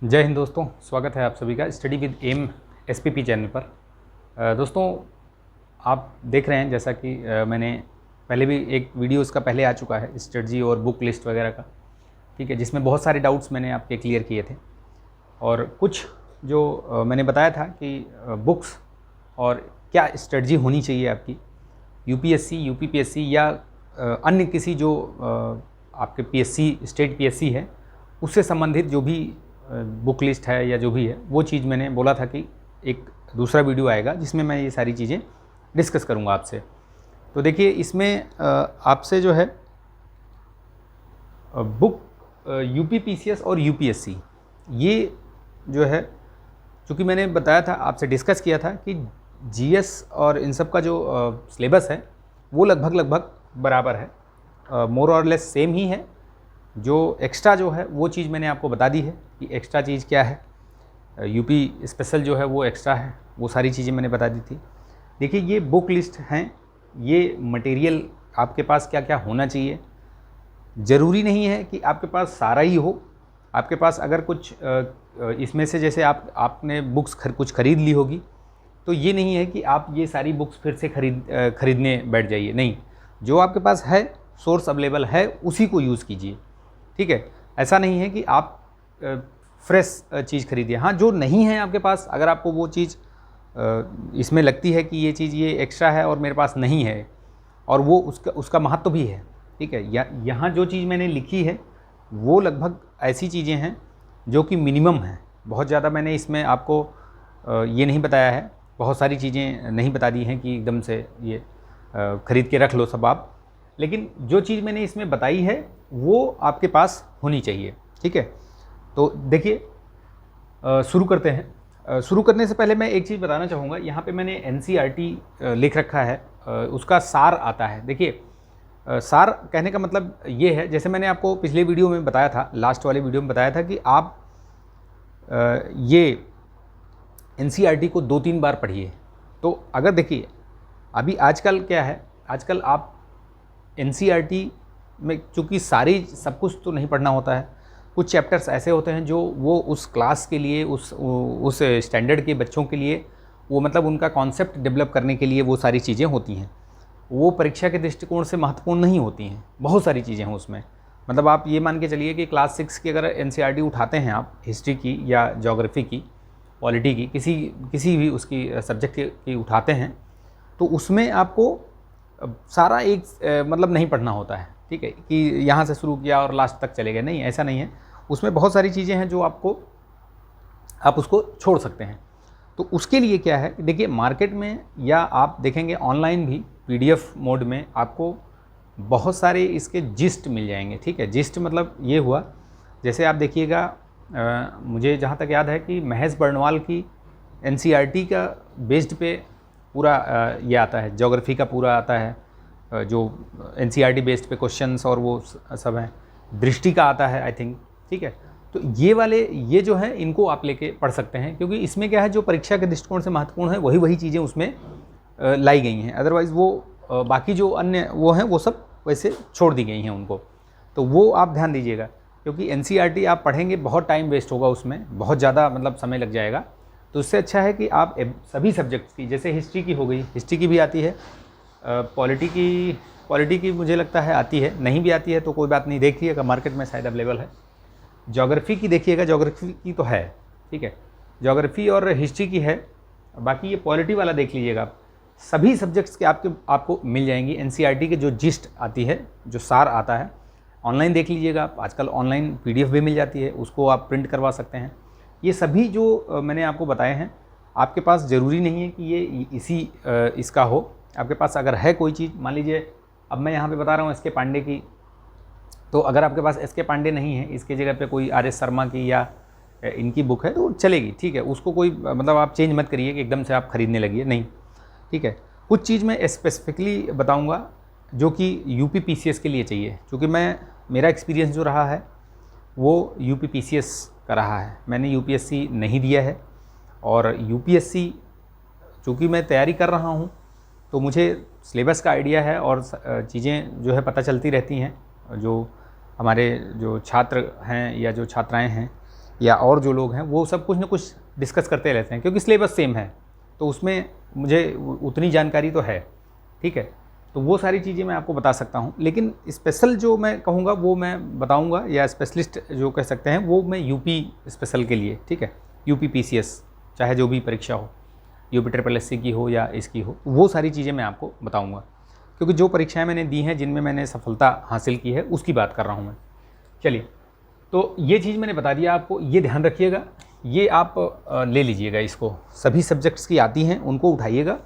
जय हिंद दोस्तों, स्वागत है आप सभी का study with M SPP channel पर। दोस्तों, आप देख रहे हैं जैसा कि मैंने पहले भी एक वीडियो इसका पहले आ चुका है स्ट्रेटजी और बुक लिस्ट वगैरह का, ठीक है, जिसमें बहुत सारे डाउट्स मैंने आपके क्लियर किए थे। और कुछ जो मैंने बताया था कि बुक्स और क्या स्ट्रेटजी होनी चाहिए आपकी यूपीएससी, यूपीपीएससी या अन्य किसी जो आपके पीएससी, स्टेट पीएससी है उससे संबंधित जो भी बुक लिस्ट है या जो भी है, वो चीज़ मैंने बोला था कि एक दूसरा वीडियो आएगा जिसमें मैं ये सारी चीज़ें डिस्कस करूँगा आपसे। तो देखिए, इसमें आपसे जो है बुक यूपीपीसीएस और यूपीएससी, ये जो है, चूँकि मैंने बताया था, आपसे डिस्कस किया था कि जीएस और इन सब का जो सिलेबस है वो लगभग बराबर है, मोर और लेस सेम ही है। जो एक्स्ट्रा जो है वो चीज़ मैंने आपको बता दी है कि एक्स्ट्रा चीज़ क्या है, यूपी स्पेशल जो है वो एक्स्ट्रा है, वो सारी चीज़ें मैंने बता दी थी। देखिए, ये बुक लिस्ट हैं, ये मटेरियल आपके पास क्या क्या होना चाहिए। ज़रूरी नहीं है कि आपके पास सारा ही हो। आपके पास अगर कुछ इसमें से, जैसे आपने बुक्स कुछ ख़रीद ली होगी, तो ये नहीं है कि आप ये सारी बुक्स फिर से खरीदने बैठ जाइए। नहीं, जो आपके पास है, सोर्स अवेलेबल है, उसी को यूज़ कीजिए, ठीक है। ऐसा नहीं है कि आप फ्रेश चीज़ खरीदिए। हाँ, जो नहीं है आपके पास, अगर आपको वो चीज़ इसमें लगती है कि ये चीज़ ये एक्स्ट्रा है और मेरे पास नहीं है, और वो उसका महत्व भी है, ठीक है। यहाँ जो चीज़ मैंने लिखी है वो लगभग ऐसी चीज़ें हैं जो कि मिनिमम हैं। बहुत ज़्यादा मैंने इसमें आपको ये नहीं बताया है, बहुत सारी चीज़ें नहीं बता दी हैं कि एकदम से ये ख़रीद के रख लो सब आप। लेकिन जो चीज़ मैंने इसमें बताई है वो आपके पास होनी चाहिए, ठीक है। तो देखिए, शुरू करते हैं। शुरू करने से पहले मैं एक चीज़ बताना चाहूँगा। यहाँ पे मैंने एनसीईआरटी लिख रखा है, उसका सार आता है। देखिए, सार कहने का मतलब ये है, जैसे मैंने आपको पिछले वीडियो में बताया था, लास्ट वाले वीडियो में बताया था कि आप ये एनसीईआरटी को 2-3 बार पढ़िए। तो अगर देखिए, अभी आजकल क्या है, आजकल आप एनसीईआरटी में चूँकि सब कुछ तो नहीं पढ़ना होता है, कुछ चैप्टर्स ऐसे होते हैं जो वो उस क्लास के लिए, उस स्टैंडर्ड के बच्चों के लिए, वो मतलब उनका कॉन्सेप्ट डेवलप करने के लिए वो सारी चीज़ें होती हैं। वो परीक्षा के दृष्टिकोण से महत्वपूर्ण नहीं होती हैं, बहुत सारी चीज़ें हैं उसमें। मतलब आप ये मान के चलिए कि क्लास 6 की अगर एनसीईआरटी उठाते हैं आप, हिस्ट्री की या ज्योग्राफी की, पॉलिटी की, किसी भी उसकी सब्जेक्ट की उठाते हैं, तो उसमें आपको सारा एक मतलब नहीं पढ़ना होता है, ठीक है, कि यहाँ से शुरू किया और लास्ट तक चले गए। नहीं, ऐसा नहीं है। उसमें बहुत सारी चीज़ें हैं जो आप उसको छोड़ सकते हैं। तो उसके लिए क्या है, देखिए, मार्केट में या आप देखेंगे ऑनलाइन भी पीडीएफ मोड में आपको बहुत सारे इसके जिस्ट मिल जाएंगे, ठीक है। जिस्ट मतलब ये हुआ, जैसे आप देखिएगा, मुझे जहाँ तक याद है कि महेश बर्णवाल की एनसीईआरटी का बेस्ड पे पूरा ये आता है, ज्योग्राफी का पूरा आता है, जो एनसीईआरटी बेस्ड पे क्वेश्चंस और वो सब हैं। दृष्टि का आता है, आई थिंक, ठीक है। तो ये जो है, इनको आप लेके पढ़ सकते हैं, क्योंकि इसमें क्या है, जो परीक्षा के दृष्टिकोण से महत्वपूर्ण है वही चीज़ें उसमें लाई गई हैं। अदरवाइज़ वो बाकी जो अन्य वो हैं, वो सब वैसे छोड़ दी गई हैं उनको। तो वो आप ध्यान दीजिएगा, क्योंकि एनसीईआरटी आप पढ़ेंगे, बहुत टाइम वेस्ट होगा उसमें, बहुत ज़्यादा मतलब समय लग जाएगा। तो उससे अच्छा है कि आप सभी सब्जेक्ट्स की, जैसे हिस्ट्री की हो गई, हिस्ट्री की भी आती है, पॉलिटी की मुझे लगता है आती है, नहीं भी आती है तो कोई बात नहीं, देखिएगा मार्केट में शायद अवेलेबल है। ज्योग्राफी की देखिएगा, ज्योग्राफी की तो है, ठीक है, ज्योग्राफी और हिस्ट्री की है। बाकी ये पॉलिटी वाला देख लीजिएगा आप, सभी सब्जेक्ट्स के आपको मिल जाएंगी। एनसीईआरटी के जो जिस्ट आती है, जो सार आता है, ऑनलाइन देख लीजिएगा आप। आजकल ऑनलाइन पीडीएफ भी मिल जाती है, उसको आप प्रिंट करवा सकते हैं। ये सभी जो मैंने आपको बताए हैं, आपके पास ज़रूरी नहीं है कि ये इसका हो। आपके पास अगर है कोई चीज़, मान लीजिए अब मैं यहाँ पे बता रहा हूँ एस के पांडे की, तो अगर आपके पास एस के पांडे नहीं है, इसके जगह पे कोई आर एस शर्मा की या इनकी बुक है, तो चलेगी, ठीक है। उसको कोई मतलब आप चेंज मत करिए कि एकदम से आप खरीदने लगिए, नहीं, ठीक है। कुछ चीज़ मैं स्पेसिफिकली बताऊँगा जो कि यूपीपीसीएस के लिए चाहिए, क्योंकि मेरा एक्सपीरियंस जो रहा है वो यूपीपीसीएस का रहा है। मैंने यूपीएससी नहीं दिया है, और यूपीएससी चूँकि मैं तैयारी कर रहा हूँ, तो मुझे सिलेबस का आइडिया है और चीज़ें जो है पता चलती रहती हैं। जो हमारे जो छात्र हैं या जो छात्राएं हैं, या और जो लोग हैं वो सब कुछ ना कुछ डिस्कस करते रहते हैं, क्योंकि सिलेबस सेम है तो उसमें मुझे उतनी जानकारी तो है, ठीक है। तो वो सारी चीज़ें मैं आपको बता सकता हूँ, लेकिन स्पेशल जो मैं कहूँगा वो मैं बताऊँगा, या स्पेशलिस्ट जो कह सकते हैं वो मैं यूपी स्पेशल के लिए, ठीक है, यूपी पीसीएस चाहे जो भी परीक्षा हो, यूपी ट्रिपल एससी की हो या इसकी हो, वो सारी चीज़ें मैं आपको बताऊँगा, क्योंकि जो परीक्षाएँ मैंने दी हैं जिनमें मैंने सफलता हासिल की है उसकी बात कर रहा हूँ मैं। चलिए, तो ये चीज़ मैंने बता दिया आपको, ये ध्यान रखिएगा, ये आप ले लीजिएगा, इसको सभी सब्जेक्ट्स की आती हैं उनको उठाइएगा,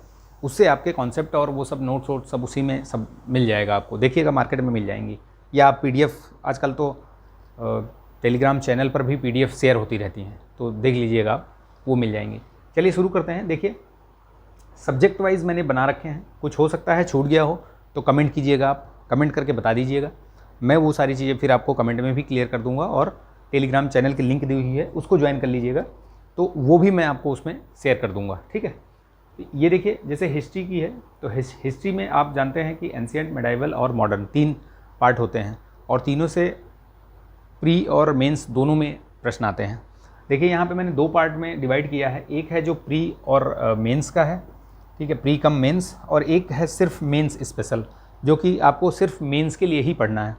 उससे आपके कॉन्सेप्ट और वो सब नोट्स वोट्स सब उसी में सब मिल जाएगा आपको, देखिएगा मार्केट में मिल जाएंगी, या आप पीडीएफ, आजकल तो टेलीग्राम चैनल पर भी पीडीएफ शेयर होती रहती हैं, तो देख लीजिएगा आप, वो मिल जाएंगी। चलिए शुरू करते हैं। देखिए, सब्जेक्ट वाइज मैंने बना रखे हैं, कुछ हो सकता है छूट गया हो तो कमेंट कीजिएगा, आप कमेंट करके बता दीजिएगा, मैं वो सारी चीज़ें फिर आपको कमेंट में भी क्लियर कर दूंगा, और टेलीग्राम चैनल की लिंक दी हुई है उसको ज्वाइन कर लीजिएगा, तो वो भी मैं आपको उसमें शेयर कर दूंगा, ठीक है। ये देखिए, जैसे हिस्ट्री की है तो हिस्ट्री में आप जानते हैं कि एंशिएंट, मेडाइवल और मॉडर्न 3 पार्ट होते हैं, और तीनों से प्री और मेंस दोनों में प्रश्न आते हैं। देखिए यहाँ पे मैंने 2 पार्ट में डिवाइड किया है, एक है जो प्री और मेंस का है, ठीक है, प्री कम मेंस, और एक है सिर्फ मेंस स्पेशल, जो कि आपको सिर्फ मेंस के लिए ही पढ़ना है।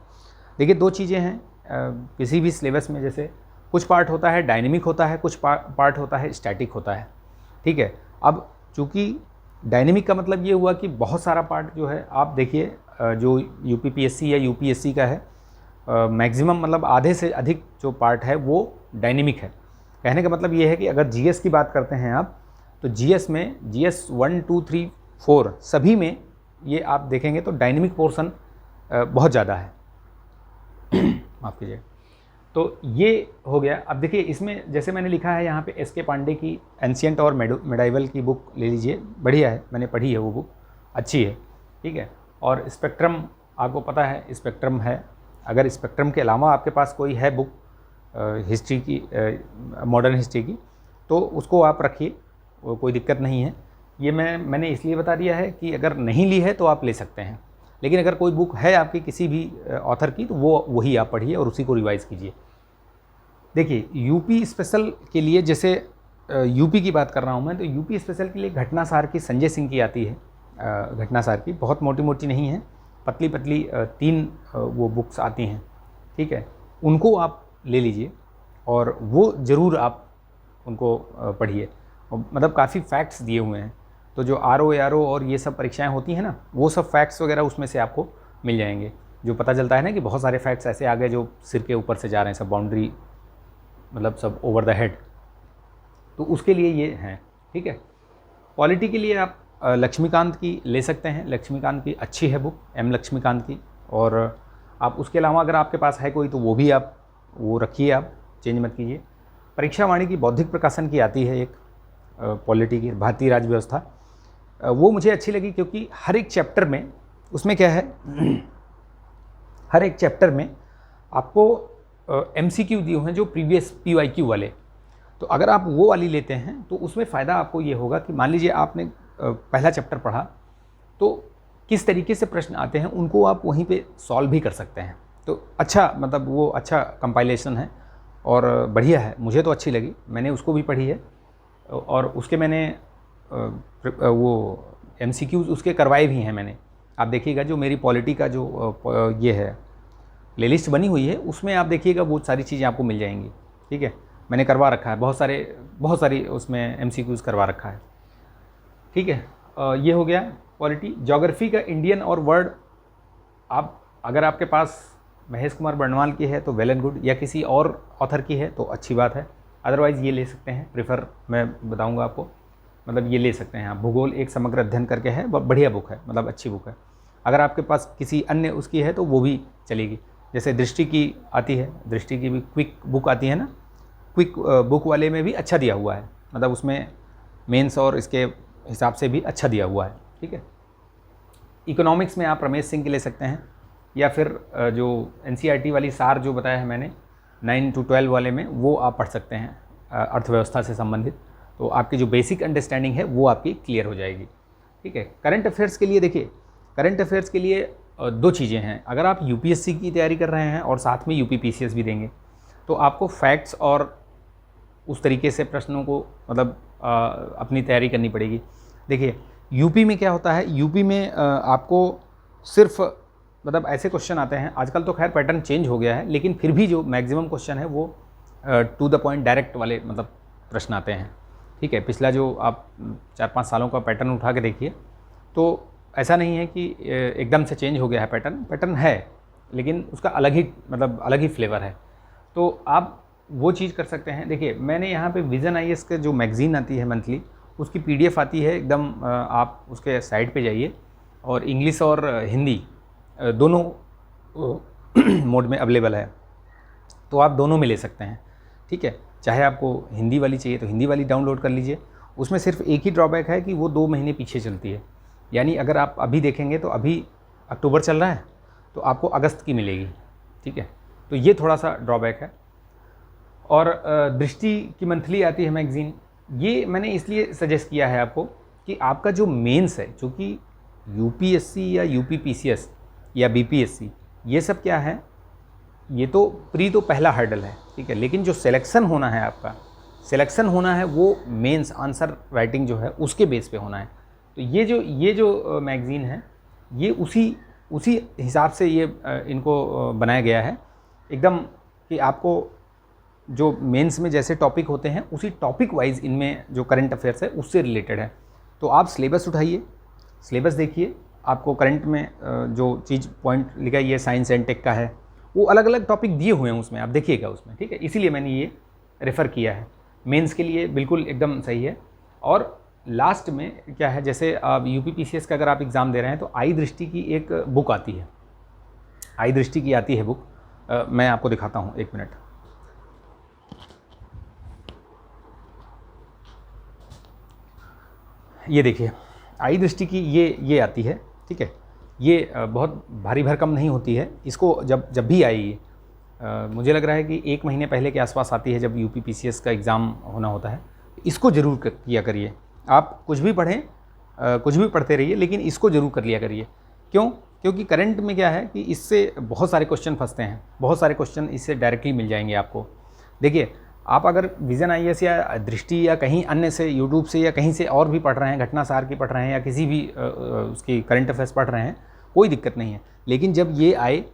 देखिए 2 चीज़ें हैं किसी भी सिलेबस में, जैसे कुछ पार्ट होता है डायनेमिक होता है, कुछ पार्ट होता है स्टैटिक होता है, ठीक है। अब चूँकि डायनेमिक का मतलब ये हुआ कि बहुत सारा पार्ट जो है, आप देखिए जो यूपीपीएससी या यूपीएससी का है, मैक्सिमम मतलब आधे से अधिक जो पार्ट है वो डायनेमिक है। कहने का मतलब ये है कि अगर जीएस की बात करते हैं आप, तो जीएस में जीएस 1, 2, 3, 4 सभी में ये आप देखेंगे तो डायनेमिक पोर्शन बहुत ज़्यादा है माफ़ कीजिए। तो ये हो गया। अब देखिए इसमें जैसे मैंने लिखा है यहाँ पे एस.के. पांडे की एंशिएंट और मेडाइवल की बुक ले लीजिए, बढ़िया है, मैंने पढ़ी है वो बुक, अच्छी है, ठीक है। और स्पेक्ट्रम आपको पता है, स्पेक्ट्रम है, अगर स्पेक्ट्रम के अलावा आपके पास कोई है बुक हिस्ट्री की, मॉडर्न हिस्ट्री की, तो उसको आप रखिए, कोई दिक्कत नहीं है। ये मैंने इसलिए बता दिया है कि अगर नहीं ली है तो आप ले सकते हैं, लेकिन अगर कोई बुक है आपकी किसी भी ऑथर की तो वही आप पढ़िए और उसी को रिवाइज़ कीजिए। देखिए यूपी स्पेशल के लिए, जैसे यूपी की बात कर रहा हूँ मैं, तो यूपी स्पेशल के लिए घटनासार की संजय सिंह की आती है, घटनासार की, बहुत मोटी मोटी नहीं है, पतली पतली 3 वो बुक्स आती हैं, ठीक है, उनको आप ले लीजिए और वो ज़रूर आप उनको पढ़िए। मतलब काफ़ी फैक्ट्स दिए हुए हैं, तो जो आरओ और ये सब परीक्षाएं होती हैं ना, वो सब फैक्ट्स वगैरह उसमें से आपको मिल जाएंगे, जो पता चलता है ना कि बहुत सारे फैक्ट्स ऐसे आ गए जो सिर के ऊपर से जा रहे हैं, सब बाउंड्री, मतलब सब ओवर द हेड, तो उसके लिए ये हैं, ठीक है। पॉलिटी के लिए आप लक्ष्मीकांत की ले सकते हैं, लक्ष्मीकांत की अच्छी है बुक, एम लक्ष्मीकांत की, और आप उसके अलावा अगर आपके पास है कोई तो वो भी आप वो रखिए, आप चेंज मत कीजिए। परीक्षा वाणी की बौद्धिक प्रकाशन की आती है एक, पॉलिटी की, भारतीय राज्य व्यवस्था, वो मुझे अच्छी लगी, क्योंकि हर एक चैप्टर में, उसमें क्या है, हर एक चैप्टर में आपको MCQ दिए हुए हैं जो प्रीवियस PYQ वाले, तो अगर आप वो वाली लेते हैं तो उसमें फ़ायदा आपको ये होगा कि मान लीजिए आपने पहला चैप्टर पढ़ा, तो किस तरीके से प्रश्न आते हैं उनको आप वहीं पे सॉल्व भी कर सकते हैं, तो अच्छा, मतलब वो अच्छा कंपाइलेशन है और बढ़िया है, मुझे तो अच्छी लगी, मैंने उसको भी पढ़ी है, और उसके मैंने वो MCQs उसके करवाए भी हैं मैंने। आप देखिएगा जो मेरी पॉलिटी का जो ये है प्लेलिस्ट बनी हुई है, उसमें आप देखिएगा वो सारी चीज़ें आपको मिल जाएंगी, ठीक है, मैंने करवा रखा है, बहुत सारी उसमें MCQs करवा रखा है, ठीक है। ये हो गया पॉलिटी। ज्योग्राफी का इंडियन और वर्ल्ड, आप अगर आपके पास महेश कुमार बर्णवाल की है तो वेल एंड गुड, या किसी और ऑथर की है तो अच्छी बात है, अदरवाइज़ ये ले सकते हैं, प्रेफर मैं बताऊंगा आपको, मतलब ये ले सकते हैं आप। भूगोल एक समग्र अध्ययन करके है, बढ़िया बुक है, मतलब अच्छी बुक है। अगर आपके पास किसी अन्य उसकी है तो वो भी चलेगी, जैसे दृष्टि की आती है, दृष्टि की भी क्विक बुक आती है ना, क्विक बुक वाले में भी अच्छा दिया हुआ है, मतलब उसमें मेंस और इसके हिसाब से भी अच्छा दिया हुआ है, ठीक है। इकोनॉमिक्स में आप रमेश सिंह के ले सकते हैं, या फिर जो NCERT वाली सार जो बताया है मैंने 9 to 12 वाले में, वो आप पढ़ सकते हैं, अर्थव्यवस्था से संबंधित, तो आपकी जो बेसिक अंडरस्टैंडिंग है वो आपकी क्लियर हो जाएगी, ठीक है। करंट अफेयर्स के लिए देखिए, करंट अफेयर्स के लिए 2 चीज़ें हैं, अगर आप UPSC की तैयारी कर रहे हैं और साथ में UPPCS भी देंगे, तो आपको फैक्ट्स और उस तरीके से प्रश्नों को मतलब अपनी तैयारी करनी पड़ेगी। देखिए यूपी में क्या होता है, यूपी में आपको सिर्फ मतलब ऐसे क्वेश्चन आते हैं, आजकल तो खैर पैटर्न चेंज हो गया है, लेकिन फिर भी जो मैक्सिमम क्वेश्चन है वो टू द पॉइंट डायरेक्ट वाले मतलब प्रश्न आते हैं। ठीक है, पिछला जो आप 4-5 सालों का पैटर्न उठा के देखिए तो ऐसा नहीं है कि एकदम से चेंज हो गया है पैटर्न है, लेकिन उसका अलग ही मतलब अलग ही फ्लेवर है। तो आप वो चीज़ कर सकते हैं। देखिए मैंने यहाँ पे विज़न आईएएस के जो मैगज़ीन आती है मंथली, उसकी पीडीएफ आती है एकदम, आप उसके साइट पे जाइए और इंग्लिश और हिंदी दोनों मोड में अवेलेबल है, तो आप दोनों में ले सकते हैं। ठीक है, चाहे आपको हिंदी वाली चाहिए तो हिंदी वाली डाउनलोड कर लीजिए। उसमें सिर्फ एक ही ड्रॉबैक है कि वो 2 महीने पीछे चलती है, यानी अगर आप अभी देखेंगे तो अभी अक्टूबर चल रहा है तो आपको अगस्त की मिलेगी। ठीक है, तो ये थोड़ा सा ड्रॉबैक है। और दृष्टि की मंथली आती है मैगज़ीन, ये मैंने इसलिए सजेस्ट किया है आपको कि आपका जो मेंस है, चूँकि यूपीएससी या यूपीपीसीएस या बीपीएससी ये सब क्या है, ये तो प्री तो पहला हर्डल है। ठीक है, लेकिन जो सिलेक्शन होना है आपका, सिलेक्शन होना है वो मेंस आंसर राइटिंग जो है उसके बेस पे होना है। तो ये जो मैगज़ीन है ये उसी हिसाब से ये इनको बनाया गया है एकदम, कि आपको जो मेंस में जैसे टॉपिक होते हैं उसी टॉपिक वाइज इनमें जो करंट अफेयर्स है उससे रिलेटेड है। तो आप सिलेबस उठाइए, सिलेबस देखिए, आपको करंट में जो चीज़ पॉइंट लिखा है, ये साइंस एंड टेक का है, वो अलग अलग टॉपिक दिए हुए हैं उसमें, आप देखिएगा उसमें। ठीक है, इसीलिए मैंने ये रेफ़र किया है, मेंस के लिए बिल्कुल एकदम सही है। और लास्ट में क्या है, जैसे आप यूपीपीसीएस का अगर आप एग्ज़ाम दे रहे हैं तो आई दृष्टि की एक बुक आती है, आई दृष्टि की आती है बुक, मैं आपको दिखाता हूँ, 1 मिनट। ये देखिए आई दृष्टि की ये आती है। ठीक है, ये बहुत भारी भरकम नहीं होती है, इसको जब भी आई मुझे लग रहा है कि 1 महीने पहले के आसपास आती है, जब यूपीपीसीएस का एग्ज़ाम होना होता है। इसको ज़रूर किया करिए, आप कुछ भी पढ़ें, कुछ भी पढ़ते रहिए, लेकिन इसको ज़रूर कर लिया करिए। क्यों? क्योंकि करंट में क्या है कि इससे बहुत सारे क्वेश्चन फंसते हैं, बहुत सारे क्वेश्चन इससे डायरेक्टली मिल जाएंगे आपको। देखिए आप अगर विज़न आईएएस या दृष्टि या कहीं अन्य से, यूट्यूब से या कहीं से और भी पढ़ रहे हैं, घटना सार की पढ़ रहे हैं या किसी भी उसकी करंट अफेयर्स पढ़ रहे हैं, कोई दिक्कत नहीं है। लेकिन जब ये आए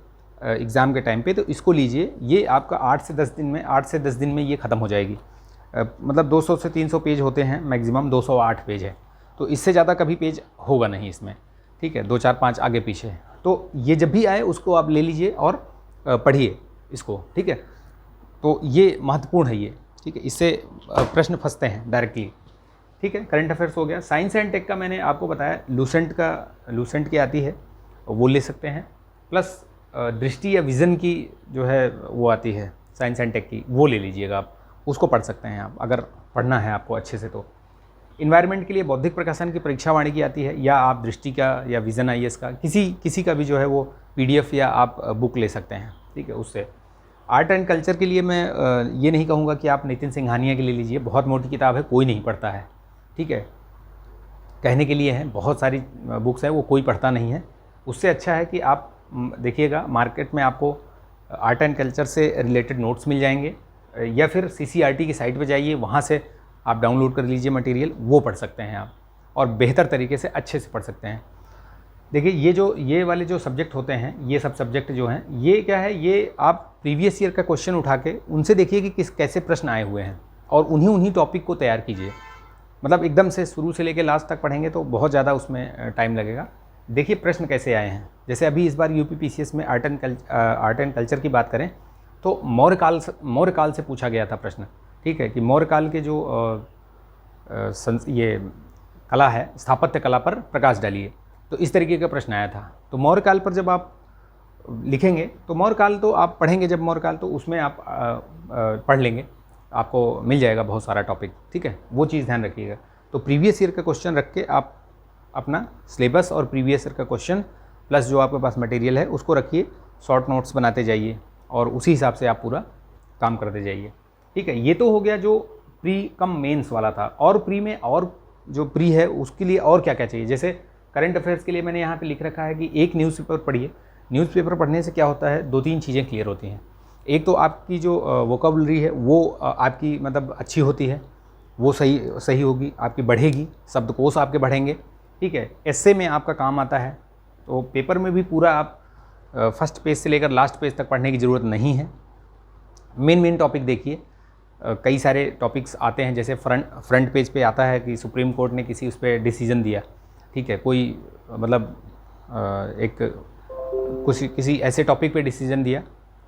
एग्ज़ाम के टाइम पे तो इसको लीजिए, ये आपका 8 से 10 दिन में ये ख़त्म हो जाएगी। मतलब 200 से 300 पेज होते हैं, मैक्सिमम 208 पेज है, तो इससे ज़्यादा कभी पेज होगा नहीं इसमें। ठीक है, 2-4-5 आगे पीछे, तो ये जब भी आए उसको आप ले लीजिए और पढ़िए इसको। ठीक है, तो ये महत्वपूर्ण है ये। ठीक है, इससे प्रश्न फंसते हैं डायरेक्टली। ठीक है, करंट अफेयर्स हो गया। साइंस एंड टेक का मैंने आपको बताया, लूसेंट की आती है, वो ले सकते हैं। प्लस दृष्टि या विज़न की जो है वो आती है साइंस एंड टेक की, वो ले लीजिएगा आप, उसको पढ़ सकते हैं आप अगर पढ़ना है आपको अच्छे से। तो इन्वायरमेंट के लिए बौद्धिक प्रकाशन की परीक्षा वाणी की आती है, या आप दृष्टि का या विज़न आईएएस का किसी का भी जो है वो पीडीएफ या आप बुक ले सकते हैं। ठीक है, उससे आर्ट एंड कल्चर के लिए मैं ये नहीं कहूँगा कि आप नितिन सिंघानिया के लिए लीजिए, बहुत मोटी किताब है, कोई नहीं पढ़ता है। ठीक है, कहने के लिए है, बहुत सारी बुक्स है, वो कोई पढ़ता नहीं है। उससे अच्छा है कि आप देखिएगा मार्केट में आपको आर्ट एंड कल्चर से रिलेटेड नोट्स मिल जाएंगे, या फिर सीसीईआरटी की साइट पे जाइए, वहाँ से आप डाउनलोड कर लीजिए मटेरियल, वो पढ़ सकते हैं आप, और बेहतर तरीके से अच्छे से पढ़ सकते हैं। देखिए ये वाले जो सब्जेक्ट होते हैं, ये सब सब्जेक्ट जो हैं, ये क्या है, ये आप प्रीवियस ईयर का क्वेश्चन उठा के उनसे देखिए कि कैसे प्रश्न आए हुए हैं, और उन्हीं टॉपिक को तैयार कीजिए। मतलब एकदम से शुरू से लेकर लास्ट तक पढ़ेंगे तो बहुत ज़्यादा उसमें टाइम लगेगा। देखिए प्रश्न कैसे आए हैं, जैसे अभी इस बार यूपीपीसीएस में आर्ट एंड कल्चर की बात करें तो मौर्य काल से पूछा गया था प्रश्न। ठीक है, कि मौर्य काल के जो ये कला है, स्थापत्य कला पर प्रकाश डालिए, तो इस तरीके का प्रश्न आया था। तो मौर्य काल पर जब आप लिखेंगे तो मौर्य काल तो आप पढ़ेंगे, जब मौर्य काल तो उसमें आप पढ़ लेंगे, आपको मिल जाएगा बहुत सारा टॉपिक। ठीक है, वो चीज़ ध्यान रखिएगा। तो प्रीवियस ईयर का क्वेश्चन रख के आप अपना सिलेबस और प्रीवियस ईयर का क्वेश्चन प्लस जो आपके पास मटेरियल है उसको रखिए, शॉर्ट नोट्स बनाते जाइए और उसी हिसाब से आप पूरा काम करते जाइए। ठीक है, ये तो हो गया जो प्री कम मेंस वाला था। और प्री में और जो प्री है उसके लिए और क्या क्या चाहिए, जैसे करंट अफेयर्स के लिए मैंने यहाँ पे लिख रखा है कि एक न्यूज़पेपर पढ़िए। न्यूज़पेपर पढ़ने से क्या होता है, 2-3 चीज़ें क्लियर होती हैं। एक तो आपकी जो वोकेबलरी है वो आपकी मतलब अच्छी होती है, वो सही सही होगी, आपकी बढ़ेगी, शब्दकोश आपके बढ़ेंगे, ठीक है। एस्से में आपका काम आता है, तो पेपर में भी पूरा आप फर्स्ट पेज से लेकर लास्ट पेज तक पढ़ने की ज़रूरत नहीं है। मेन टॉपिक देखिए, कई सारे टॉपिक्स आते हैं, जैसे फ्रंट पेज पे आता है कि सुप्रीम कोर्ट ने किसी उस पर डिसीजन दिया, ठीक है, कोई मतलब एक किसी ऐसे टॉपिक पे डिसीजन दिया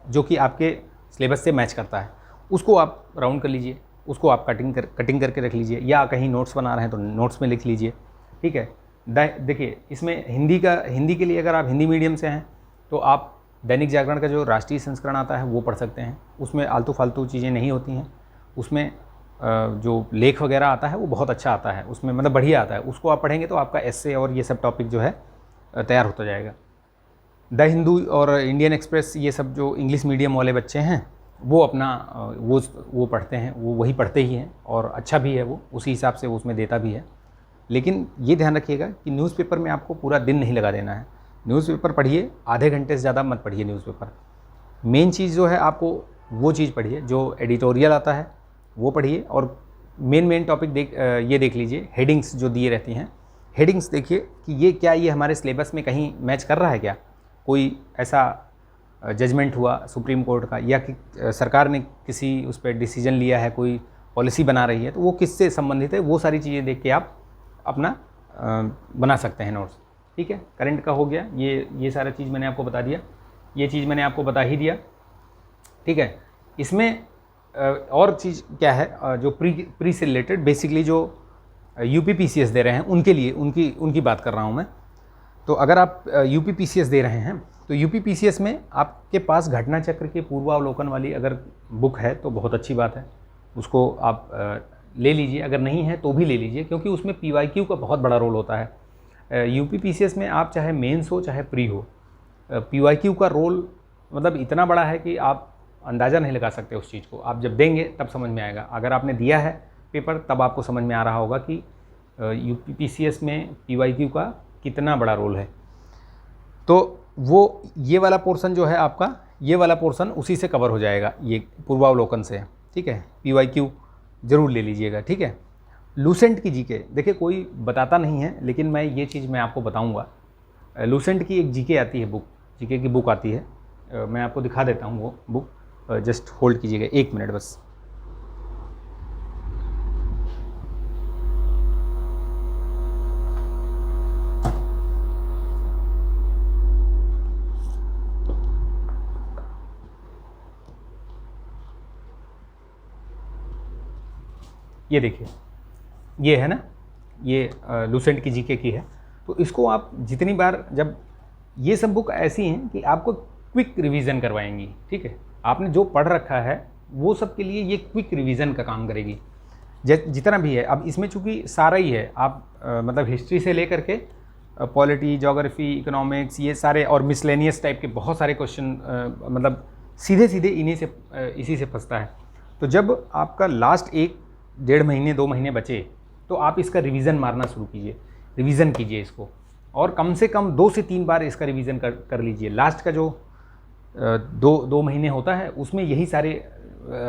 जो कि आपके सिलेबस से मैच करता है, उसको आप राउंड कर लीजिए, उसको आप कटिंग करके रख लीजिए, या कहीं नोट्स बना रहे हैं तो नोट्स में लिख लीजिए, ठीक है। देखिए इसमें हिंदी के लिए अगर आप हिंदी मीडियम से हैं तो आप दैनिक जागरण का जो राष्ट्रीय संस्करण आता है वो पढ़ सकते हैं, उसमें आलतू फालतू चीज़ें नहीं होती हैं, उसमें जो लेख वगैरह आता है वो बहुत अच्छा आता है, उसमें मतलब बढ़िया आता है, उसको आप पढ़ेंगे तो आपका एस्से और ये सब टॉपिक जो है तैयार होता जाएगा। द हिंदू और इंडियन एक्सप्रेस, ये सब जो इंग्लिश मीडियम वाले बच्चे हैं वो अपना वो पढ़ते हैं, वो वही पढ़ते ही हैं, और अच्छा भी है वो, उसी हिसाब से वो उसमें देता भी है। लेकिन ये ध्यान रखिएगा कि न्यूज़पेपर में आपको पूरा दिन नहीं लगा देना है। न्यूज़पेपर पढ़िए, आधे घंटे से ज़्यादा मत पढ़िए न्यूज़पेपर। मेन चीज़ जो है आपको वो चीज़ पढ़िए, जो एडिटोरियल आता है वो पढ़िए, और मेन टॉपिक ये देख लीजिए, हेडिंग्स जो दिए रहती हैं, हेडिंग्स देखिए कि ये हमारे सिलेबस में कहीं मैच कर रहा है क्या, कोई ऐसा जजमेंट हुआ सुप्रीम कोर्ट का, या कि सरकार ने किसी उस पर डिसीजन लिया है, कोई पॉलिसी बना रही है, तो वो किससे संबंधित है, वो सारी चीज़ें देख के आप अपना बना सकते हैं नोट्स, ठीक है। करंट का हो गया, ये सारा चीज़ मैंने आपको बता दिया, ये चीज़ मैंने आपको बता ही दिया, ठीक है। इसमें और चीज़ क्या है, जो प्री से रिलेटेड बेसिकली जो UPPCS दे रहे हैं उनके लिए उनकी बात कर रहा हूँ मैं। तो अगर आप UPPCS दे रहे हैं तो UPPCS में आपके पास घटना चक्र के पूर्वावलोकन वाली अगर बुक है तो बहुत अच्छी बात है, उसको आप ले लीजिए, अगर नहीं है तो भी ले लीजिए, क्योंकि उसमें PYQ का बहुत बड़ा रोल होता है। UPPCS में आप चाहे मेंस हो चाहे प्री हो, PYQ का रोल मतलब इतना बड़ा है कि आप अंदाज़ा नहीं लगा सकते उस चीज़ को, आप जब देंगे तब समझ में आएगा। अगर आपने दिया है पेपर तब आपको समझ में आ रहा होगा कि UPPCS में PYQ का कितना बड़ा रोल है। तो वो ये वाला पोर्शन जो है आपका, ये वाला पोर्शन उसी से कवर हो जाएगा, ये पूर्वावलोकन से, ठीक है। PYQ ज़रूर ले लीजिएगा, ठीक है। लूसेंट की जीके देखिए, कोई बताता नहीं है लेकिन ये चीज़ मैं आपको बताऊंगा। लूसेंट की एक जीके आती है, जीके की बुक आती है, मैं आपको दिखा देता हूँ वो बुक, जस्ट होल्ड कीजिएगा 1 मिनट बस। ये देखिए, ये है ना, ये लूसेंट की जीके की है। तो इसको आप जितनी बार, जब ये सब बुक ऐसी हैं कि आपको क्विक रिवीजन करवाएंगी, ठीक है। आपने जो पढ़ रखा है वो सब के लिए ये क्विक रिवीजन का काम करेगी, जितना भी है। अब इसमें चूँकि सारा ही है, आप मतलब हिस्ट्री से लेकर के पॉलिटी, ज्योग्राफी, इकोनॉमिक्स, ये सारे और मिसलेनियस टाइप के बहुत सारे क्वेश्चन मतलब सीधे इसी से फंसता है। तो जब आपका लास्ट 1-1.5 महीने 2 महीने बचे तो आप इसका रिवीजन मारना शुरू कीजिए, रिवीजन कीजिए इसको, और कम से कम 2 से 3 बार इसका रिवीजन कर लीजिए। लास्ट का जो 2 महीने होता है उसमें यही सारे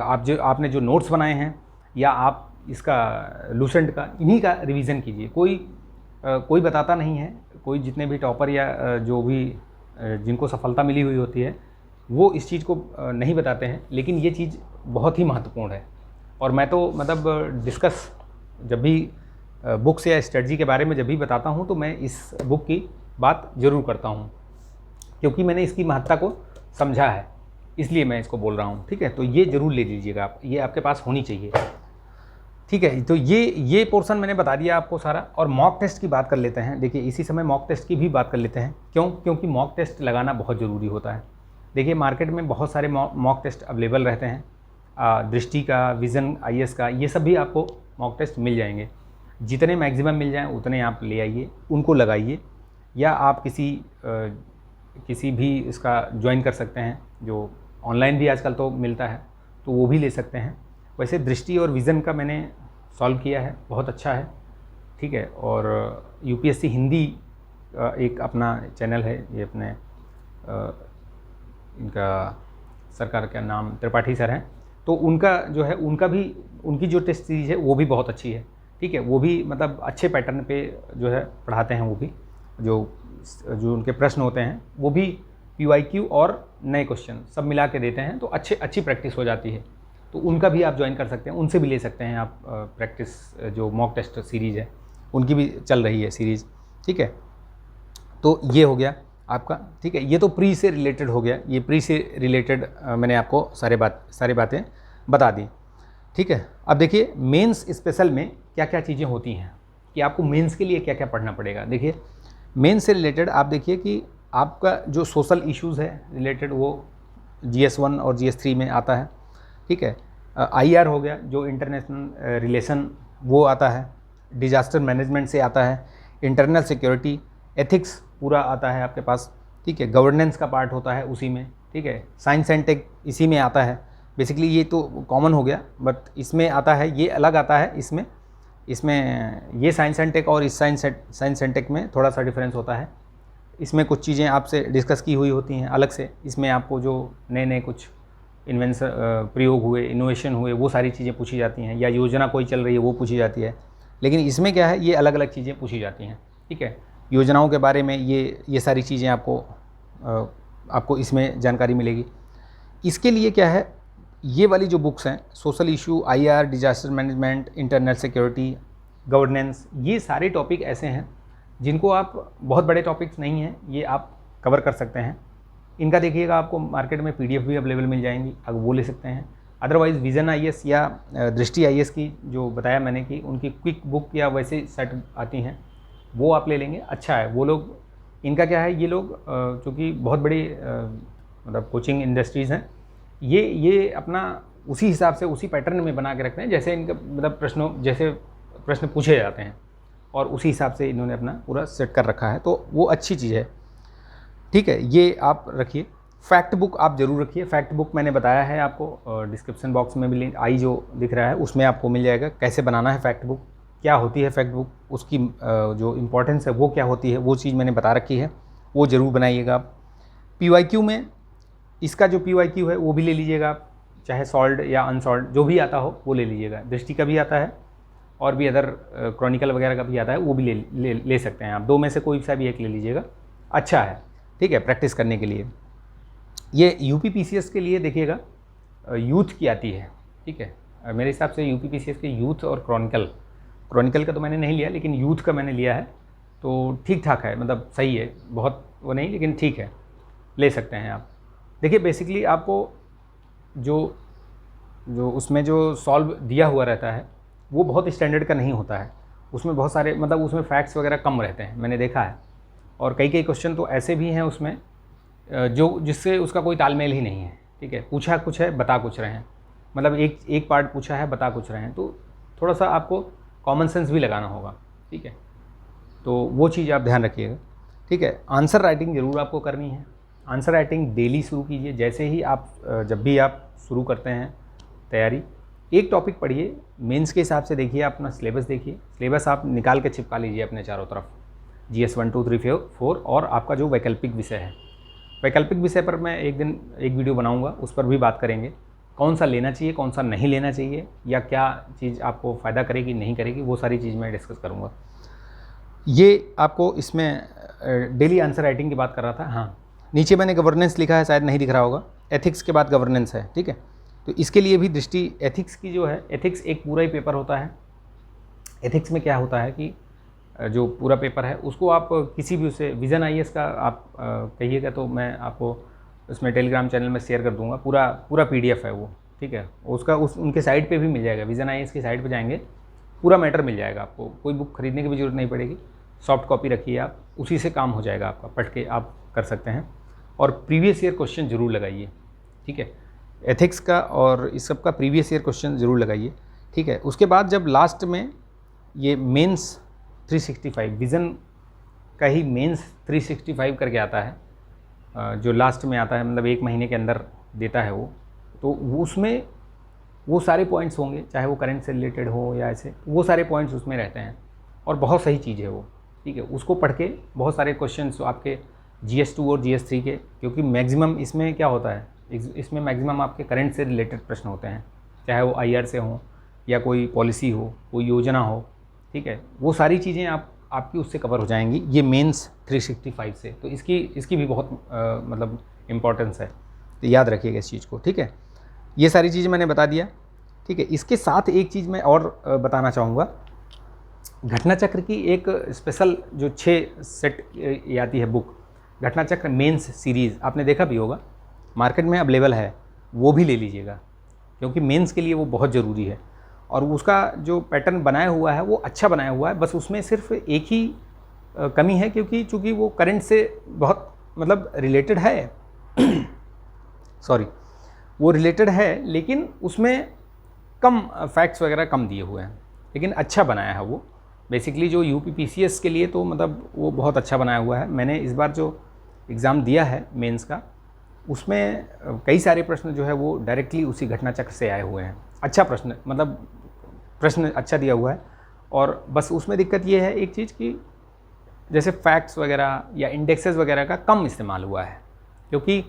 आपने जो नोट्स बनाए हैं, या आप इसका लूसेंट का, इन्हीं का रिवीजन कीजिए। कोई बताता नहीं है, कोई जितने भी टॉपर या जो भी जिनको सफलता मिली हुई होती है वो इस चीज़ को नहीं बताते हैं, लेकिन ये चीज़ बहुत ही महत्वपूर्ण है। और मैं तो मतलब डिस्कस जब भी बुक्स या स्ट्रेटजी के बारे में जब भी बताता हूँ तो मैं इस बुक की बात ज़रूर करता हूँ, क्योंकि मैंने इसकी महत्ता को समझा है, इसलिए मैं इसको बोल रहा हूँ, ठीक है। तो ये ज़रूर ले लीजिएगा आप, ये आपके पास होनी चाहिए, ठीक है। तो ये पोर्शन मैंने बता दिया आपको सारा। और मॉक टेस्ट की बात कर लेते हैं। देखिए इसी समय मॉक टेस्ट की भी बात कर लेते हैं। क्योंकि मॉक टेस्ट लगाना बहुत ज़रूरी होता है। देखिए मार्केट में बहुत सारे मॉक टेस्ट अवेलेबल रहते हैं, दृष्टि का, विज़न IAS का, ये सब भी आपको मॉक टेस्ट मिल जाएंगे। जितने मैक्सिमम मिल जाएं उतने आप ले आइए, उनको लगाइए, या आप किसी भी इसका ज्वाइन कर सकते हैं, जो ऑनलाइन भी आजकल तो मिलता है, तो वो भी ले सकते हैं। वैसे दृष्टि और विज़न का मैंने सॉल्व किया है, बहुत अच्छा है, ठीक है। और UPSC हिंदी एक अपना चैनल है, ये अपने इनका सरकार का नाम त्रिपाठी सर हैं, तो उनका जो है उनकी जो टेस्ट सीरीज़ है वो भी बहुत अच्छी है। ठीक है, वो भी मतलब अच्छे पैटर्न पे जो है पढ़ाते हैं। वो भी जो उनके प्रश्न होते हैं वो भी PYQ और नए क्वेश्चन सब मिला के देते हैं, तो अच्छी प्रैक्टिस हो जाती है। तो उनका भी आप ज्वाइन कर सकते हैं, उनसे भी ले सकते हैं आप प्रैक्टिस। जो मॉक टेस्ट सीरीज़ है उनकी भी चल रही है सीरीज़। ठीक है, तो ये हो गया आपका। ठीक है, ये तो प्री से रिलेटेड हो गया। ये प्री से रिलेटेड मैंने आपको सारी बातें बता दी। ठीक है, अब देखिए मेंस स्पेशल में क्या क्या चीज़ें होती हैं कि आपको मेंस के लिए क्या क्या पढ़ना पड़ेगा। देखिए मेंस से रिलेटेड आप देखिए कि आपका जो सोशल इश्यूज़ है रिलेटेड वो GS1 और GS3 में आता है। ठीक है, IR हो गया जो इंटरनेशनल रिलेशन वो आता है, डिजास्टर मैनेजमेंट से आता है, इंटरनल सिक्योरिटी, एथिक्स पूरा आता है आपके पास। ठीक है, गवर्नेंस का पार्ट होता है उसी में। ठीक है, साइंस एंड टेक इसी में आता है। बेसिकली ये तो कॉमन हो गया, बट इसमें आता है, ये अलग आता है। इसमें ये साइंस एंड टेक और इस साइंस एंड टेक में थोड़ा सा डिफरेंस होता है। इसमें कुछ चीज़ें आपसे डिस्कस की हुई होती हैं अलग से। इसमें आपको जो नए कुछ इन्वेंशन प्रयोग हुए, इनोवेशन हुए, वो सारी चीज़ें पूछी जाती हैं, या योजना कोई चल रही है वो पूछी जाती है। लेकिन इसमें क्या है, ये अलग अलग चीज़ें पूछी जाती हैं। ठीक है, योजनाओं के बारे में ये सारी चीज़ें आपको इसमें जानकारी मिलेगी। इसके लिए क्या है, ये वाली जो बुक्स हैं, social issue, IR, disaster management, internal security, governance, ये सारे टॉपिक ऐसे हैं जिनको आप, बहुत बड़े टॉपिक्स नहीं हैं, ये आप कवर कर सकते हैं। इनका देखिएगा आपको मार्केट में PDF भी अवेलेबल मिल जाएंगी, अगर वो ले सकते हैं। अदरवाइज़ विज़न IAS या दृष्टि IAS की जो बताया मैंने कि उनकी क्विक बुक या वैसे सेट आती हैं, वो आप ले लेंगे। अच्छा है, वो लोग, इनका क्या है, ये लोग चूँकि बहुत बड़ी मतलब कोचिंग इंडस्ट्रीज़ हैं, ये अपना उसी हिसाब से उसी पैटर्न में बना के रखते हैं जैसे इनका मतलब जैसे प्रश्न पूछे जाते हैं, और उसी हिसाब से इन्होंने अपना पूरा सेट कर रखा है, तो वो अच्छी चीज़ है। ठीक है, ये आप रखिए। फैक्ट बुक आप ज़रूर रखिए। फैक्ट बुक मैंने बताया है आपको, डिस्क्रिप्शन बॉक्स में भी लिंक आई जो दिख रहा है उसमें आपको मिल जाएगा कैसे बनाना है फैक्ट बुक, क्या होती है फैक्ट बुक, उसकी जो इम्पोर्टेंस है वो क्या होती है, वो चीज़ मैंने बता रखी है, वो ज़रूर बनाइएगा आप। PYQ में इसका जो PYQ है वो भी ले लीजिएगा आप, चाहे सॉल्व्ड या अनसॉल्व्ड जो भी आता हो वो ले लीजिएगा। दृष्टि का भी आता है और भी अदर क्रॉनिकल वगैरह का भी आता है, वो भी ले सकते हैं आप। दो में से कोई सा भी एक ले लीजिएगा, अच्छा है। ठीक है, प्रैक्टिस करने के लिए। ये UP PCS के लिए देखिएगा यूथ की आती है। ठीक है, मेरे हिसाब से UP PCS के यूथ और क्रॉनिकल का तो मैंने नहीं लिया, लेकिन यूथ का मैंने लिया है, तो ठीक ठाक है, मतलब सही है, बहुत वो नहीं लेकिन ठीक है, ले सकते हैं आप। देखिए बेसिकली आपको जो उसमें जो सॉल्व दिया हुआ रहता है वो बहुत स्टैंडर्ड का नहीं होता है, उसमें बहुत सारे मतलब उसमें फैक्ट्स वगैरह कम रहते हैं, मैंने देखा है। और कई क्वेश्चन तो ऐसे भी हैं उसमें जिससे उसका कोई तालमेल ही नहीं है। ठीक है, पूछा कुछ है, बता कुछ रहे हैं, मतलब एक पार्ट पूछा है, बता कुछ रहे हैं, तो थोड़ा सा आपको कॉमन सेंस भी लगाना होगा। ठीक है, तो वो चीज़ आप ध्यान रखिएगा। ठीक है, आंसर राइटिंग ज़रूर आपको करनी है। आंसर राइटिंग डेली शुरू कीजिए, जैसे ही आप जब भी आप शुरू करते हैं तैयारी, एक टॉपिक पढ़िए, मेंस के हिसाब से देखिए, अपना सिलेबस देखिए, सिलेबस आप निकाल के चिपका लीजिए अपने चारों तरफ, GS 1 2 3 4, और आपका जो वैकल्पिक विषय है, वैकल्पिक विषय पर मैं एक दिन एक वीडियो बनाऊंगा, उस पर भी बात करेंगे, कौन सा लेना चाहिए, कौन सा नहीं लेना चाहिए, या क्या चीज़ आपको फ़ायदा करेगी नहीं करेगी, वो सारी चीज़ मैं डिस्कस करूँगा। ये आपको इसमें डेली आंसर राइटिंग की बात कर रहा था। हाँ, नीचे मैंने गवर्नेंस लिखा है, शायद नहीं दिख रहा होगा, एथिक्स के बाद गवर्नेंस है। ठीक है, तो इसके लिए भी दृष्टि एथिक्स की जो है, एथिक्स एक पूरा ही पेपर होता है। एथिक्स में क्या होता है कि जो पूरा पेपर है उसको आप किसी भी उसे विज़न IAS का आप कहिएगा तो मैं आपको उसमें टेलीग्राम चैनल में शेयर कर दूंगा, पूरा PDF है वो। ठीक है, उनके साइट पे भी मिल जाएगा, विज़न IAS की साइट पे जाएंगे, पूरा मैटर मिल जाएगा आपको, कोई बुक खरीदने की भी जरूरत नहीं पड़ेगी, सॉफ्ट कॉपी रखिए आप, उसी से काम हो जाएगा आपका, पढ़ के आप कर सकते हैं। और प्रीवियस ईयर क्वेश्चन ज़रूर लगाइए। ठीक है, एथिक्स का और इस सब का प्रीवियस ईयर क्वेश्चन ज़रूर लगाइए। ठीक है, उसके बाद जब लास्ट में ये मेंस 365, विज़न का ही मेंस 365 करके आता है, जो लास्ट में आता है, मतलब 1 महीने के अंदर देता है वो, तो उसमें वो सारे पॉइंट्स होंगे, चाहे वो करंट से रिलेटेड हो या ऐसे, वो सारे पॉइंट्स उसमें रहते हैं, और बहुत सही चीज़ है वो। ठीक है, उसको पढ़ के बहुत सारे क्वेश्चंस आपके GS 2 और GS 3 के, क्योंकि मैक्सिमम इसमें क्या होता है, इसमें मैक्सिमम आपके करंट से रिलेटेड प्रश्न होते हैं, चाहे वो IR से हो या कोई पॉलिसी हो, कोई योजना हो, ठीक है, वो सारी चीज़ें आपकी उससे कवर हो जाएंगी ये मेंस 365 से। तो इसकी भी बहुत मतलब इम्पोर्टेंस है, तो याद रखिएगा इस चीज़ को, ठीक है। ये सारी चीज़ें मैंने बता दिया, ठीक है। इसके साथ एक चीज़ मैं और बताना चाहूँगा, घटना चक्र की एक स्पेशल जो 6 सेट ये आती है बुक, घटना चक्र मेंस सीरीज़, आपने देखा भी होगा, मार्केट में अवेलेबल है, वो भी ले लीजिएगा, क्योंकि मेंस के लिए वो बहुत ज़रूरी है। और उसका जो पैटर्न बनाया हुआ है वो अच्छा बनाया हुआ है, बस उसमें सिर्फ एक ही कमी है, क्योंकि चूँकि वो करंट से बहुत मतलब रिलेटेड है सॉरी, वो रिलेटेड है, लेकिन उसमें कम फैक्ट्स वगैरह कम दिए हुए हैं, लेकिन अच्छा बनाया है वो। बेसिकली जो UPPCS के लिए तो मतलब वो बहुत अच्छा बनाया हुआ है। मैंने इस बार जो एग्ज़ाम दिया है मेंस का, उसमें कई सारे प्रश्न जो है वो डायरेक्टली उसी घटना चक्र से आए हुए हैं। अच्छा प्रश्न, मतलब प्रश्न अच्छा दिया हुआ है। और बस उसमें दिक्कत ये है एक चीज़ की, जैसे फैक्ट्स वगैरह या इंडेक्सेस वगैरह का कम इस्तेमाल हुआ है, क्योंकि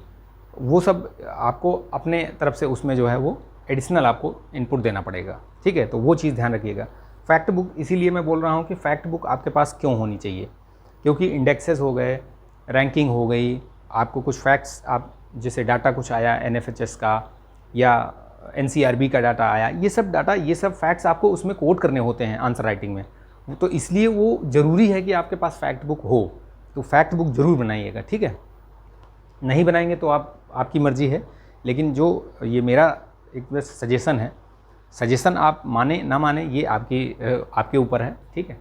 वो सब आपको अपने तरफ से उसमें जो है वो एडिशनल आपको इनपुट देना पड़ेगा, ठीक है। तो वो चीज़ ध्यान रखिएगा। फैक्ट बुक इसीलिए मैं बोल रहा हूँ कि फैक्ट बुक आपके पास क्यों होनी चाहिए, क्योंकि इंडेक्सेस हो गए, रैंकिंग हो गई, आपको कुछ फैक्ट्स, आप जैसे डाटा कुछ आया NFHS का या NCRB का डाटा आया, ये सब डाटा, ये सब फैक्ट्स आपको उसमें कोट करने होते हैं आंसर राइटिंग में, तो इसलिए वो ज़रूरी है कि आपके पास फैक्ट बुक हो। तो फैक्ट बुक ज़रूर बनाइएगा, ठीक है। नहीं बनाएंगे तो आपकी मर्ज़ी है, लेकिन जो ये मेरा एक बस सजेशन है, सजेशन आप माने ना माने ये आपके ऊपर है, ठीक है।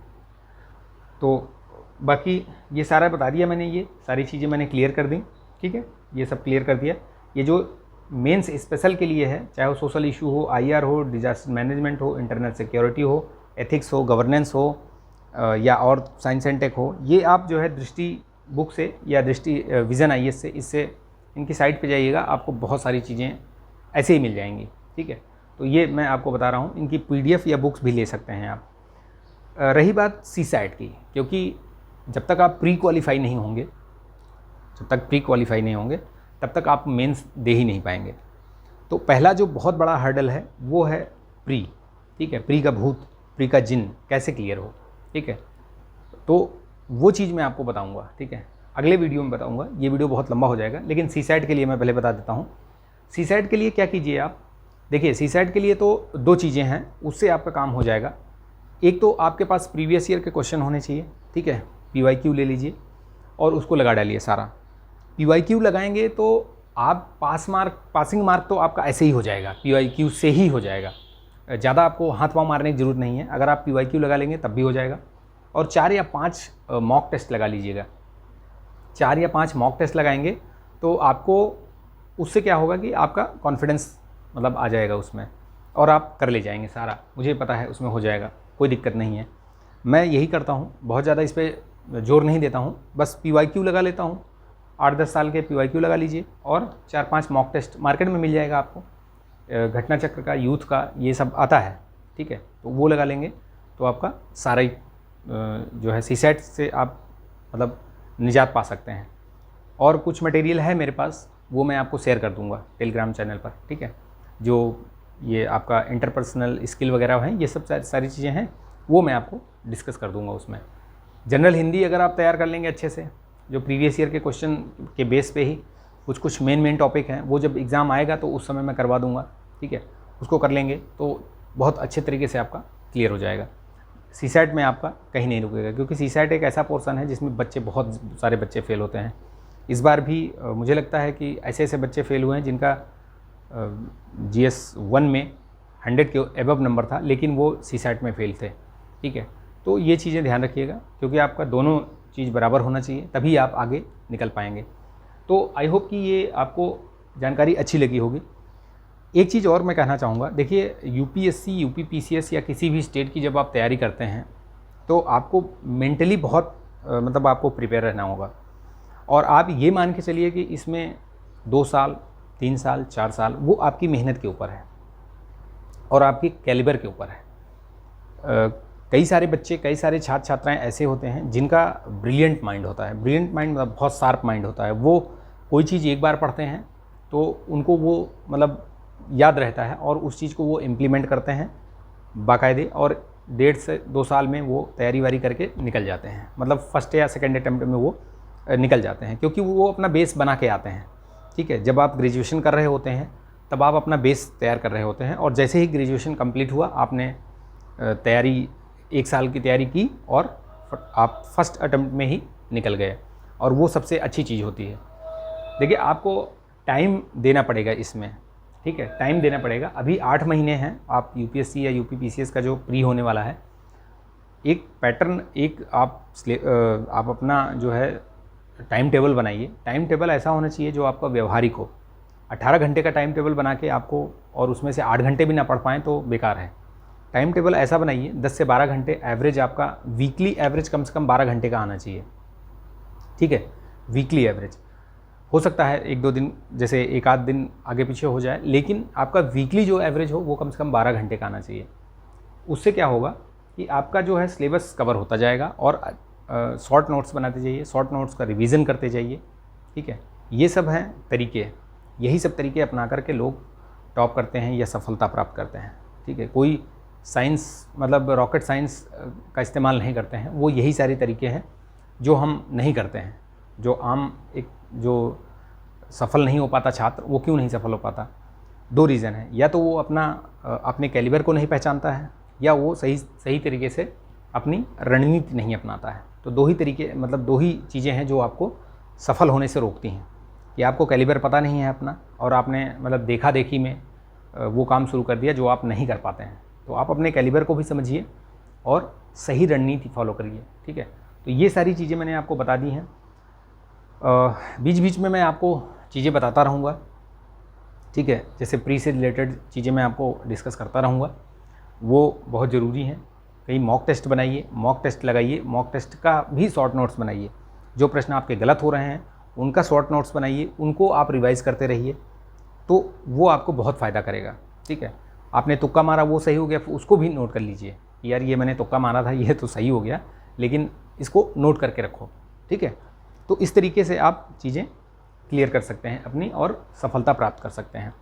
तो बाकी ये सारा बता दिया मैंने, ये सारी चीज़ें मैंने क्लियर कर दी, ठीक है, ये सब क्लियर कर दिया। ये जो मेंस स्पेशल के लिए है, चाहे वो सोशल इशू हो, IR हो, डिजास्टर मैनेजमेंट हो, इंटरनल सिक्योरिटी हो, एथिक्स हो, गवर्नेंस हो, या और साइंस एंड टेक हो, ये आप जो है दृष्टि बुक से या दृष्टि विज़न IAS से, इससे इनकी साइट पे जाइएगा, आपको बहुत सारी चीज़ें ऐसे ही मिल जाएंगी, ठीक है। तो ये मैं आपको बता रहा हूँ, इनकी PDF या बुक्स भी ले सकते हैं आप। रही बात CSAT की, क्योंकि जब तक आप प्री क्वालिफाई नहीं होंगे, तब तक आप मेंस दे ही नहीं पाएंगे। तो पहला जो बहुत बड़ा हर्डल है वो है प्री, ठीक है। प्री का भूत, प्री का जिन कैसे क्लियर हो, ठीक है। तो वो चीज़ मैं आपको बताऊंगा, ठीक है, अगले वीडियो में बताऊंगा। ये वीडियो बहुत लंबा हो जाएगा, लेकिन CSAT के लिए मैं पहले बता देता हूँ। CSAT के लिए क्या कीजिए आप, देखिए CSAT के लिए तो 2 चीज़ें हैं, उससे आपका काम हो जाएगा। एक तो आपके पास प्रीवियस ईयर के क्वेश्चन होने चाहिए, ठीक है, PYQ ले लीजिए और उसको लगा डालिए सारा। PYQ लगाएंगे तो आप पासिंग मार्क तो आपका ऐसे ही हो जाएगा, PYQ से ही हो जाएगा, ज़्यादा आपको हाथ पाँव मारने की ज़रूरत नहीं है। अगर आप PYQ लगा लेंगे तब भी हो जाएगा। और 4 या 5 मॉक टेस्ट लगा लीजिएगा। 4 या 5 मॉक टेस्ट लगाएंगे तो आपको उससे क्या होगा कि आपका कॉन्फिडेंस मतलब आ जाएगा उसमें, और आप कर ले जाएंगे सारा, मुझे पता है उसमें हो जाएगा, कोई दिक्कत नहीं है। मैं यही करता हूँ, बहुत ज़्यादा इस पर जोर नहीं देता हूँ, बस PYQ लगा लेता हूँ। 8-10 साल के PYQ लगा लीजिए और 4-5 मॉक टेस्ट मार्केट में मिल जाएगा आपको, घटना चक्र का, यूथ का, ये सब आता है, ठीक है। तो वो लगा लेंगे तो आपका सारा ही जो है CSAT से आप मतलब निजात पा सकते हैं। और कुछ मटेरियल है मेरे पास, वो मैं आपको शेयर कर दूंगा टेलीग्राम चैनल पर, ठीक है। जो ये आपका इंटरपर्सनल स्किल वगैरह हैं, ये सब सारी चीज़ें हैं, वो मैं आपको डिस्कस कर दूंगा उसमें। जनरल हिंदी अगर आप तैयार कर लेंगे अच्छे से, जो प्रीवियस ईयर के क्वेश्चन के बेस पे ही कुछ मेन टॉपिक हैं, वो जब एग्ज़ाम आएगा तो उस समय मैं करवा दूंगा, ठीक है। उसको कर लेंगे तो बहुत अच्छे तरीके से आपका क्लियर हो जाएगा। CSAT में आपका कहीं नहीं रुकेगा, क्योंकि CSAT एक ऐसा पोर्सन है जिसमें बहुत सारे बच्चे फेल होते हैं। इस बार भी मुझे लगता है कि ऐसे बच्चे फेल हुए हैं जिनका GS 1 में 100 के एबव नंबर था, लेकिन वो CSAT में फेल थे, ठीक है। तो ये चीज़ें ध्यान रखिएगा, क्योंकि आपका दोनों चीज़ बराबर होना चाहिए, तभी आप आगे निकल पाएंगे। तो आई होप कि ये आपको जानकारी अच्छी लगी होगी। एक चीज़ और मैं कहना चाहूँगा, देखिए UPSC, UPPCS या किसी भी स्टेट की जब आप तैयारी करते हैं तो आपको मेंटली बहुत मतलब आपको प्रिपेयर रहना होगा। और आप ये मान के चलिए कि इसमें 2 साल, 3 साल, 4 साल, वो आपकी मेहनत के ऊपर है और आपकी कैलिबर के ऊपर है। कई सारे बच्चे, कई सारे छात्र छात्राएं ऐसे होते हैं जिनका ब्रिलियंट माइंड होता है, ब्रिलियंट माइंड मतलब बहुत शार्प माइंड होता है। वो कोई चीज़ एक बार पढ़ते हैं तो उनको वो मतलब याद रहता है और उस चीज़ को वो इम्प्लीमेंट करते हैं बाकायदे, और 1.5 से 2 साल में वो तैयारी वारी करके निकल जाते हैं, मतलब फर्स्ट या सेकेंड अटैम्प्ट में वो निकल जाते हैं, क्योंकि वो अपना बेस बना के आते हैं। ठीक है, जब आप ग्रेजुएशन कर रहे होते हैं तब आप अपना बेस तैयार कर रहे होते हैं, और जैसे ही ग्रेजुएशन कंप्लीट हुआ आपने तैयारी 1 साल की तैयारी की और आप फर्स्ट अटैम्प्ट में ही निकल गए, और वो सबसे अच्छी चीज़ होती है। देखिए, आपको टाइम देना पड़ेगा इसमें, ठीक है, टाइम देना पड़ेगा। अभी 8 महीने हैं, आप यूपीएससी या यूपीपीसीएस का जो प्री होने वाला है, एक पैटर्न, एक आप अपना जो है टाइम टेबल बनाइए। टाइम टेबल ऐसा होना चाहिए जो आपका व्यवहारिक हो। 18 घंटे का टाइम टेबल बना के आपको, और उसमें से 8 घंटे भी ना पढ़ पाएँ तो बेकार है। टाइम टेबल ऐसा बनाइए 10 से 12 घंटे एवरेज, आपका वीकली एवरेज कम से कम 12 घंटे का आना चाहिए। ठीक है, वीकली एवरेज हो सकता है 1-2 दिन, जैसे 1 आध दिन आगे पीछे हो जाए, लेकिन आपका वीकली जो एवरेज हो वो कम से कम 12 घंटे का आना चाहिए। उससे क्या होगा कि आपका जो है सिलेबस कवर होता जाएगा, और शॉर्ट नोट्स बनाते जाइए, शॉर्ट नोट्स का रिवीजन करते जाइए। ठीक है, ये सब हैं तरीके, यही सब तरीके अपना करके लोग टॉप करते हैं या सफलता प्राप्त करते हैं। ठीक है, कोई साइंस मतलब रॉकेट साइंस का इस्तेमाल नहीं करते हैं, वो यही सारे तरीके हैं जो हम नहीं करते हैं। जो आम एक जो सफल नहीं हो पाता छात्र, वो क्यों नहीं सफल हो पाता? 2 रीज़न है, या तो वो अपने कैलिबर को नहीं पहचानता है, या वो सही तरीके से अपनी रणनीति नहीं अपनाता है। तो 2 ही तरीके, मतलब 2 ही चीज़ें हैं जो आपको सफल होने से रोकती हैं, कि आपको कैलिबर पता नहीं है अपना, और आपने मतलब देखा देखी में वो काम शुरू कर दिया जो आप नहीं कर पाते हैं। तो आप अपने कैलिबर को भी समझिए और सही रणनीति फॉलो करिए। ठीक है, तो ये सारी चीज़ें मैंने आपको बता दी हैं। बीच बीच में मैं आपको चीज़ें बताता रहूँगा। ठीक है, जैसे प्री से रिलेटेड चीज़ें मैं आपको डिस्कस करता रहूँगा, वो बहुत ज़रूरी हैं। कहीं मॉक टेस्ट बनाइए, मॉक टेस्ट लगाइए, मॉक टेस्ट का भी शॉर्ट नोट्स बनाइए। जो प्रश्न आपके गलत हो रहे हैं उनका शॉर्ट नोट्स बनाइए, उनको आप रिवाइज़ करते रहिए, तो वो आपको बहुत फ़ायदा करेगा। ठीक है, आपने तुक्का मारा, वो सही हो गया, फिर उसको भी नोट कर लीजिए, यार ये मैंने तुक्का मारा था, ये तो सही हो गया, लेकिन इसको नोट करके रखो। ठीक है, तो इस तरीके से आप चीज़ें क्लियर कर सकते हैं अपनी, और सफलता प्राप्त कर सकते हैं।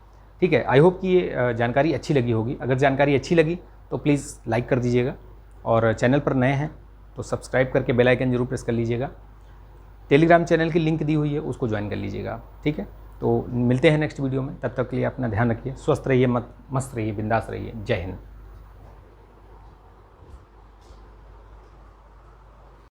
ठीक है, आई होप कि ये जानकारी अच्छी लगी होगी। अगर जानकारी अच्छी लगी तो प्लीज़ लाइक कर दीजिएगा, और चैनल पर नए हैं तो सब्सक्राइब करके बेल आइकन जरूर प्रेस कर लीजिएगा। टेलीग्राम चैनल की लिंक दी हुई है, उसको ज्वाइन कर लीजिएगा आप। ठीक है, तो मिलते हैं नेक्स्ट वीडियो में, तब तक के लिए अपना ध्यान रखिए, स्वस्थ रहिए, मस्त रहिए, बिंदास रहिए। जय हिंद।